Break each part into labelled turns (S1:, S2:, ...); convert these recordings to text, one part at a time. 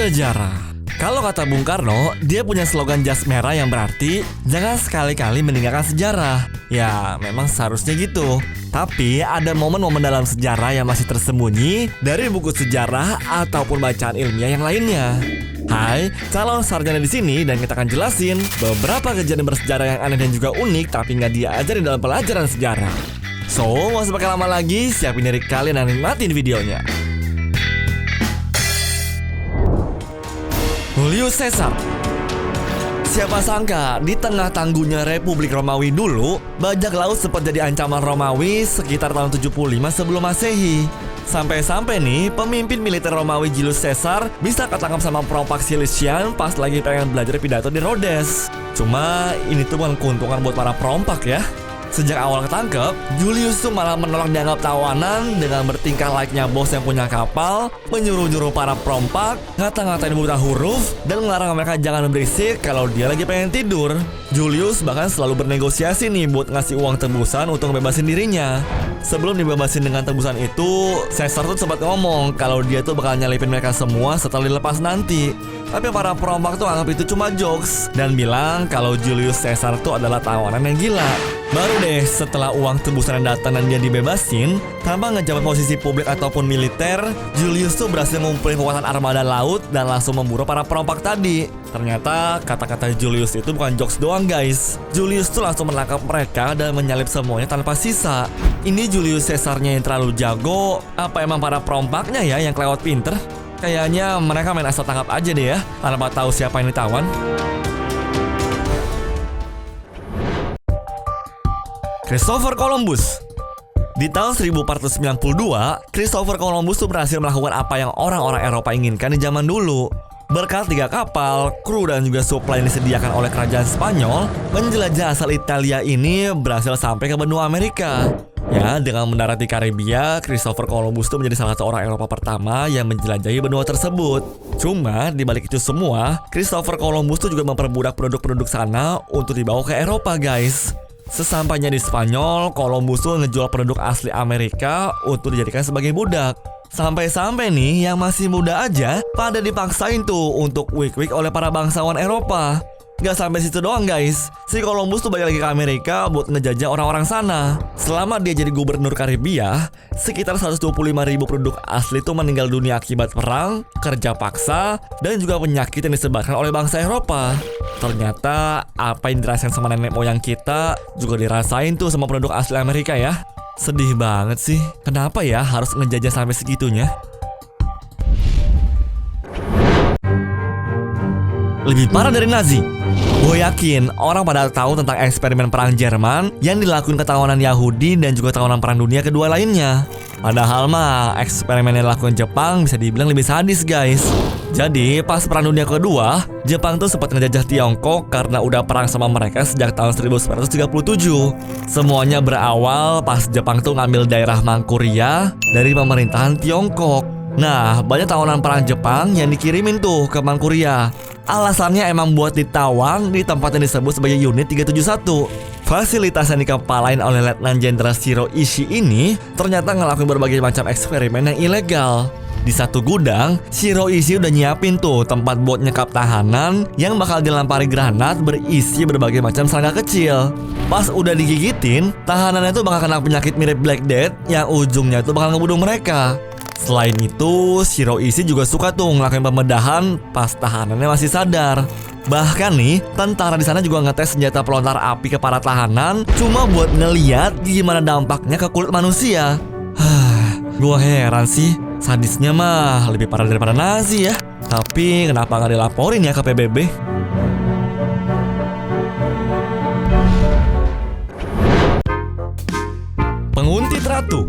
S1: Sejarah. Kalau kata Bung Karno, dia punya slogan jas merah yang berarti jangan sekali-kali meninggalkan sejarah. Ya, memang seharusnya gitu. Tapi ada momen-momen dalam sejarah yang masih tersembunyi dari buku sejarah ataupun bacaan ilmiah yang lainnya. Hai, calon sarjana di sini dan kita akan jelasin beberapa kejadian bersejarah yang aneh dan juga unik tapi nggak diajarin dalam pelajaran sejarah. So, nggak usah pakai lama lagi, siapin diri kalian dan nikmatin videonya. Julius Caesar. Siapa sangka di tengah tangguhnya Republik Romawi dulu, bajak laut sempat jadi ancaman Romawi sekitar tahun 75 sebelum Masehi. Sampai-sampai nih, pemimpin militer Romawi Julius Caesar bisa ketangkap sama perompak Cilician pas lagi pengen belajar pidato di Rhodes. Cuma ini tuh bukan keuntungan buat para perompak ya. Sejak awal ketangkep, Julius tuh malah menolak dianggap tawanan dengan bertingkah layaknya bos yang punya kapal, menyuruh-nyuruh para perompak, ngata-ngatain buta huruf, dan melarang mereka jangan berisik kalau dia lagi pengen tidur. Julius bahkan selalu bernegosiasi nih buat ngasih uang tebusan untuk ngebebasin dirinya. Sebelum dibebasin dengan tebusan itu, Caesar tuh sempat ngomong kalau dia tuh bakal nyalipin mereka semua setelah dilepas nanti. Tapi para perompak tuh anggap itu cuma jokes dan bilang kalau Julius Caesar tuh adalah tawanan yang gila. Baru deh setelah uang tebusan datang dan dia dibebasin, tanpa ngejabat posisi publik ataupun militer, Julius tuh berhasil ngumpulin kekuatan armada laut dan langsung memburu para perompak tadi. Ternyata kata-kata Julius itu bukan jokes doang guys. Julius tuh langsung menangkap mereka dan menyalip semuanya tanpa sisa. Ini Julius Caesarnya yang terlalu jago, apa emang para perompaknya ya yang kelewat pinter? Kayaknya mereka main asal tangkap aja deh ya, tanpa tahu siapa yang ditawan. Christopher Columbus. Di tahun 1492, Christopher Columbus tuh berhasil melakukan apa yang orang-orang Eropa inginkan di zaman dulu. Berkat 3 kapal, kru dan juga suplai yang disediakan oleh kerajaan Spanyol, penjelajah asal Italia ini berhasil sampai ke benua Amerika. Ya, dengan mendarat di Karibia, Christopher Columbus tuh menjadi salah satu orang Eropa pertama yang menjelajahi benua tersebut. Cuma, di balik itu semua, Christopher Columbus tuh juga memperbudak produk-produk sana untuk dibawa ke Eropa guys. Sesampainya di Spanyol, Columbus tuh ngejual produk asli Amerika untuk dijadikan sebagai budak. Sampai-sampai nih yang masih muda aja pada dipaksain tuh untuk wik-wik oleh para bangsawan Eropa. Gak sampai situ doang guys, si Columbus tuh balik lagi ke Amerika buat ngejajah orang-orang sana. Selama dia jadi gubernur Karibia, sekitar 125.000 produk asli tuh meninggal dunia akibat perang, kerja paksa, dan juga penyakit yang disebarkan oleh bangsa Eropa. Ternyata apa yang dirasain sama nenek moyang kita juga dirasain tuh sama produk asli Amerika ya. Sedih banget sih, kenapa ya harus ngejajah sampai segitunya? Lebih parah dari Nazi. Gue yakin orang pada tahu tentang eksperimen perang Jerman yang dilakukan ke tawanan Yahudi dan juga tawanan perang dunia kedua lainnya. Padahal mah eksperimen yang dilakukan Jepang bisa dibilang lebih sadis guys. Jadi pas perang dunia kedua, Jepang tuh sempat ngejajah Tiongkok karena udah perang sama mereka sejak tahun 1937. Semuanya berawal pas Jepang tuh ngambil daerah Mangkuria dari pemerintahan Tiongkok. Nah, banyak tawanan perang Jepang yang dikirimin tuh ke Mangkuria. Alasannya emang buat ditawang di tempat yang disebut sebagai Unit 371. Fasilitas yang dikepalain oleh Letnan Jenderal Shiro Ishii ini ternyata ngelakuin berbagai macam eksperimen yang ilegal. Di satu gudang, Shiro Ishii udah nyiapin tuh tempat buat nyekap tahanan yang bakal dilempari granat berisi berbagai macam serangga kecil. Pas udah digigitin, tahanannya tuh bakal kena penyakit mirip Black Death yang ujungnya tuh bakal ngebunuh mereka. Selain itu, Shiro Ishii juga suka tuh ngelakuin pembedahan pas tahanannya masih sadar. Bahkan nih, tentara di sana juga ngetes senjata pelontar api ke para tahanan cuma buat ngeliat gimana dampaknya ke kulit manusia. Gua heran sih, sadisnya mah lebih parah daripada Nazi ya. Tapi kenapa nggak dilaporin ya ke PBB? Penguntit Ratu.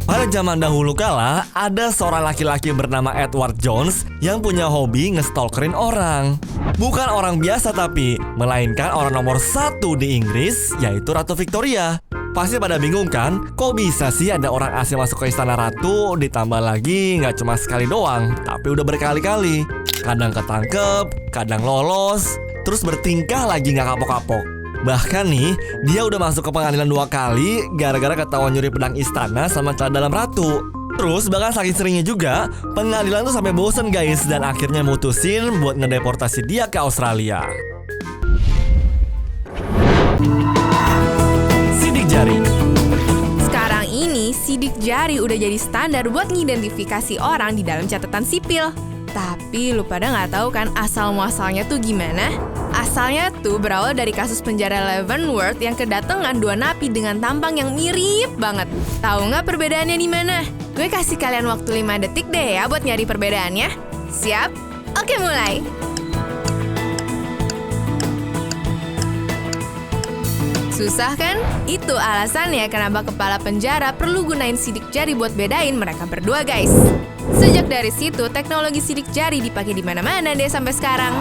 S1: Pada zaman dahulu kala, ada seorang laki-laki bernama Edward Jones yang punya hobi ngestalkerin orang. Bukan orang biasa tapi, melainkan orang nomor 1 di Inggris, yaitu Ratu Victoria. Pasti pada bingung kan, kok bisa sih ada orang asing masuk ke istana ratu, ditambah lagi nggak cuma sekali doang, tapi udah berkali-kali. Kadang ketangkep, kadang lolos, terus bertingkah lagi nggak kapok-kapok. Bahkan nih, dia udah masuk ke pengadilan 2 kali gara-gara ketahuan nyuri pedang istana sama celana dalam ratu. Terus bahkan saking seringnya juga, pengadilan tuh sampai bosen guys, dan akhirnya mutusin buat ngedeportasi dia ke Australia. Sidik jari.
S2: Sekarang ini, sidik jari udah jadi standar buat ngidentifikasi orang di dalam catatan sipil. Tapi lu pada nggak tahu kan asal-muasalnya tuh gimana? Asalnya tuh berawal dari kasus penjara Leavenworth yang kedatangan 2 napi dengan tampang yang mirip banget. Tahu nggak perbedaannya di mana? Gue kasih kalian waktu 5 detik deh ya buat nyari perbedaannya. Siap? Oke, mulai. Susah kan? Itu alasannya kenapa kepala penjara perlu gunain sidik jari buat bedain mereka berdua, guys. Sejak dari situ, teknologi sidik jari dipakai di mana-mana deh sampai sekarang.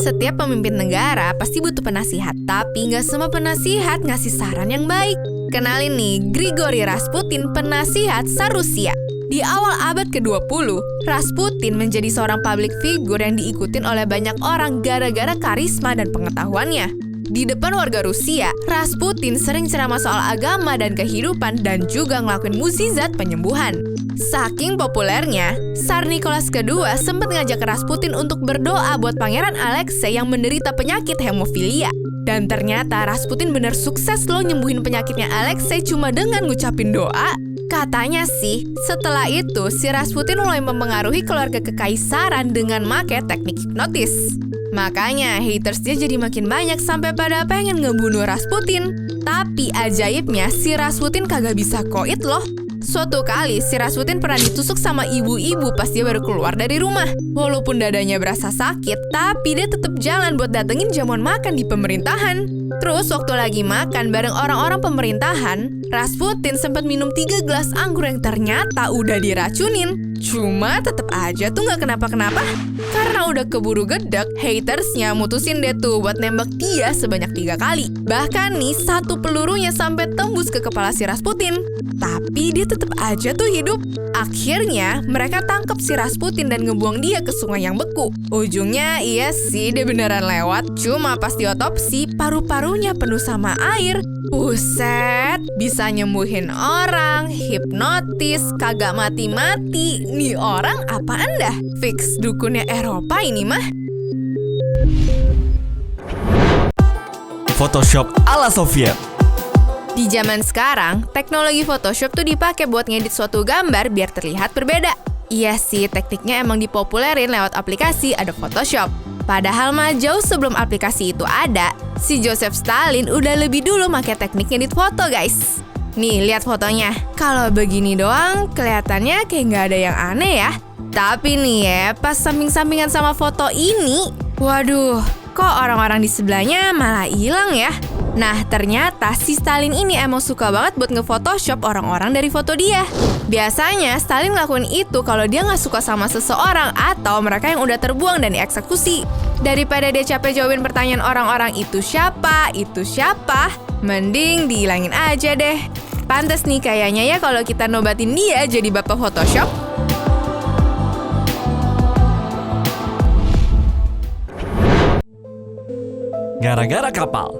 S2: Setiap pemimpin negara pasti butuh penasihat, tapi nggak semua penasihat ngasih saran yang baik. Kenalin nih, Grigori Rasputin, penasihat Tsar Rusia. Di awal abad ke-20, Rasputin menjadi seorang public figure yang diikutin oleh banyak orang gara-gara karisma dan pengetahuannya. Di depan warga Rusia, Rasputin sering ceramah soal agama dan kehidupan dan juga ngelakuin mukjizat penyembuhan. Saking populernya, Tsar Nicholas II sempat ngajak Rasputin untuk berdoa buat Pangeran Alexei yang menderita penyakit hemofilia. Dan ternyata Rasputin bener sukses loh nyembuhin penyakitnya Alexei cuma dengan ngucapin doa. Katanya sih, setelah itu si Rasputin mulai mempengaruhi keluarga kekaisaran dengan make teknik hipnotis. Makanya haters dia jadi makin banyak sampai pada pengen ngebunuh Rasputin. Tapi ajaibnya si Rasputin kagak bisa koit loh. Suatu kali si Rasputin pernah ditusuk sama ibu-ibu pas dia baru keluar dari rumah. Walaupun dadanya berasa sakit, tapi dia tetap jalan buat datengin jamuan makan di pemerintahan. Terus waktu lagi makan bareng orang-orang pemerintahan, Rasputin sempat minum 3 gelas anggur yang ternyata udah diracunin. Cuma tetep aja tuh nggak kenapa-kenapa. Karena udah keburu gedek, hatersnya mutusin deh tuh buat nembak dia sebanyak 3 kali. Bahkan nih, 1 pelurunya sampai tembus ke kepala si Rasputin. Tapi dia tetep aja tuh hidup. Akhirnya, mereka tangkap si Rasputin dan ngebuang dia ke sungai yang beku. Ujungnya, iya sih dia beneran lewat. Cuma pas diotopsi, paru-parunya penuh sama air. Buset, bisa nyembuhin orang, hipnotis, kagak mati-mati. Nih orang apaan dah? Fix dukunnya Eropa ini mah.
S1: Photoshop ala Soviet.
S2: Di zaman sekarang, teknologi Photoshop tuh dipakai buat ngedit suatu gambar biar terlihat berbeda. Iya sih, tekniknya emang dipopulerin lewat aplikasi Adobe Photoshop. Padahal mah jauh sebelum aplikasi itu ada, si Joseph Stalin udah lebih dulu pakai teknik ngedit foto, guys. Nih, lihat fotonya. Kalau begini doang, kelihatannya kayak nggak ada yang aneh ya. Tapi nih ya, pas samping-sampingan sama foto ini, waduh, kok orang-orang di sebelahnya malah hilang ya? Nah, ternyata si Stalin ini emang suka banget buat nge-photoshop orang-orang dari foto dia. Biasanya, Stalin ngelakuin itu kalau dia nggak suka sama seseorang atau mereka yang udah terbuang dan dieksekusi. Daripada dia capek jawabin pertanyaan orang-orang itu siapa, mending dihilangin aja deh. Pantes nih kayaknya ya kalau kita nobatin dia jadi bapak Photoshop.
S1: Gara-gara kapal.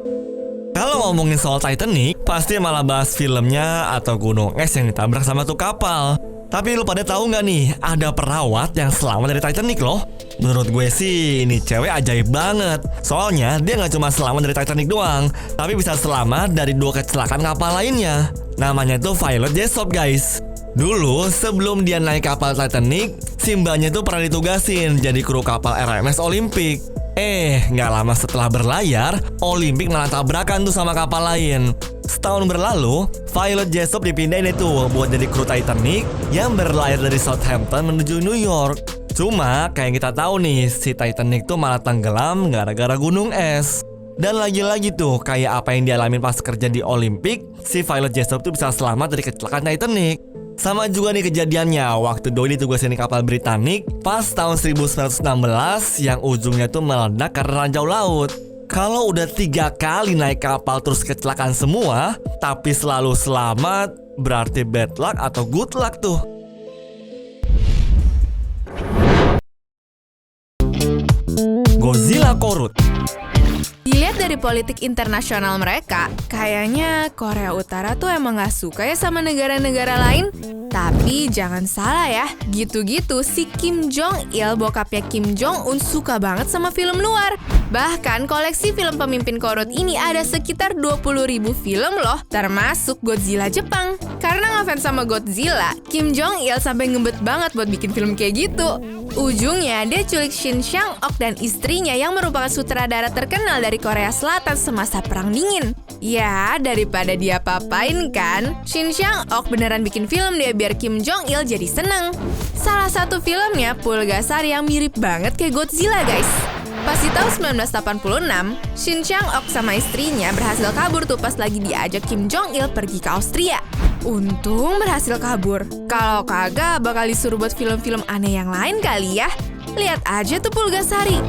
S1: Kalau ngomongin soal Titanic, pasti malah bahas filmnya atau gunung es yang ditabrak sama tuh kapal. Tapi lu pada tahu nggak nih, ada perawat yang selamat dari Titanic loh. Menurut gue sih, ini cewek ajaib banget. Soalnya dia nggak cuma selamat dari Titanic doang, tapi bisa selamat dari 2 kecelakaan kapal lainnya. Namanya tuh Violet Jessop, guys. Dulu sebelum dia naik kapal Titanic, si mbaknya tuh pernah ditugasin jadi kru kapal RMS Olympic. Nggak lama setelah berlayar, Olympic malah tabrakan tuh sama kapal lain. Setahun berlalu, Violet Jessop dipindahin itu buat jadi kru Titanic yang berlayar dari Southampton menuju New York. Cuma kayak kita tahu nih, si Titanic tuh malah tenggelam gara-gara gunung es. Dan lagi-lagi tuh, kayak apa yang dialamin pas kerja di Olympic, si Violet Jessop tuh bisa selamat dari kecelakaan Titanic. Sama juga nih kejadiannya waktu Doi ditugasin di kapal Britannic pas tahun 1916 yang ujungnya tuh meledak karena ranjau laut. Kalau udah 3 kali naik kapal terus kecelakaan semua, tapi selalu selamat, berarti bad luck atau good luck tuh. Godzilla Korut.
S2: dari politik internasional mereka, kayaknya Korea Utara tuh emang gak suka ya sama negara-negara lain. Tapi jangan salah ya, gitu-gitu si Kim Jong-il, bokapnya Kim Jong-un, suka banget sama film luar. Bahkan koleksi film pemimpin korut ini ada sekitar 20.000 film loh, termasuk Godzilla Jepang. Karena ngefans sama Godzilla, Kim Jong-il sampai ngebet banget buat bikin film kayak gitu. Ujungnya dia culik Shin Sang-ok dan istrinya yang merupakan sutradara terkenal dari Korea Selatan semasa Perang Dingin. Ya, daripada dia papain kan, Shin Sang-ok beneran bikin film deh biar Kim Jong-il jadi seneng. Salah satu filmnya Pulgasar yang mirip banget kayak Godzilla guys. Pas di tahun 1986, Shin Sang-ok sama istrinya berhasil kabur tuh pas lagi diajak Kim Jong-il pergi ke Austria. Untung berhasil kabur. Kalau kagak bakal disuruh buat film-film aneh yang lain kali ya. Lihat aja tuh Pulgasari.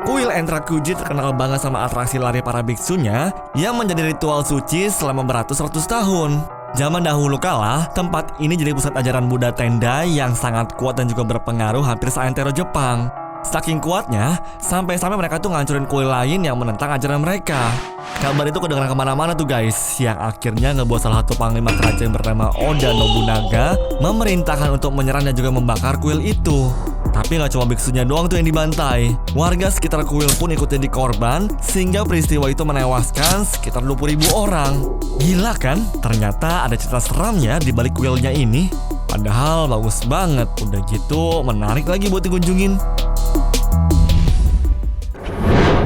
S1: Kuil Enrakuji terkenal banget sama atraksi lari para biksunya yang menjadi ritual suci selama beratus-ratus tahun. Zaman dahulu kala, tempat ini jadi pusat ajaran Buddha Tenda yang sangat kuat dan juga berpengaruh hampir seantero Jepang. Saking kuatnya, sampai-sampai mereka tuh ngancurin kuil lain yang menentang ajaran mereka. Kabar itu kedengeran kemana-mana tuh guys, yang akhirnya ngebuat salah satu panglima kerajaan bernama Oda Nobunaga memerintahkan untuk menyerang dan juga membakar kuil itu. Tapi gak cuma biksunya doang tuh yang dibantai. Warga sekitar kuil pun ikut jadi korban, sehingga peristiwa itu menewaskan sekitar 20.000 orang. Gila kan? Ternyata ada cerita seramnya di balik kuilnya ini. Padahal bagus banget, udah gitu menarik lagi buat dikunjungin.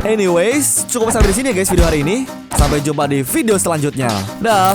S1: Anyways, cukup sampai di sini ya guys video hari ini. Sampai jumpa di video selanjutnya. Dah.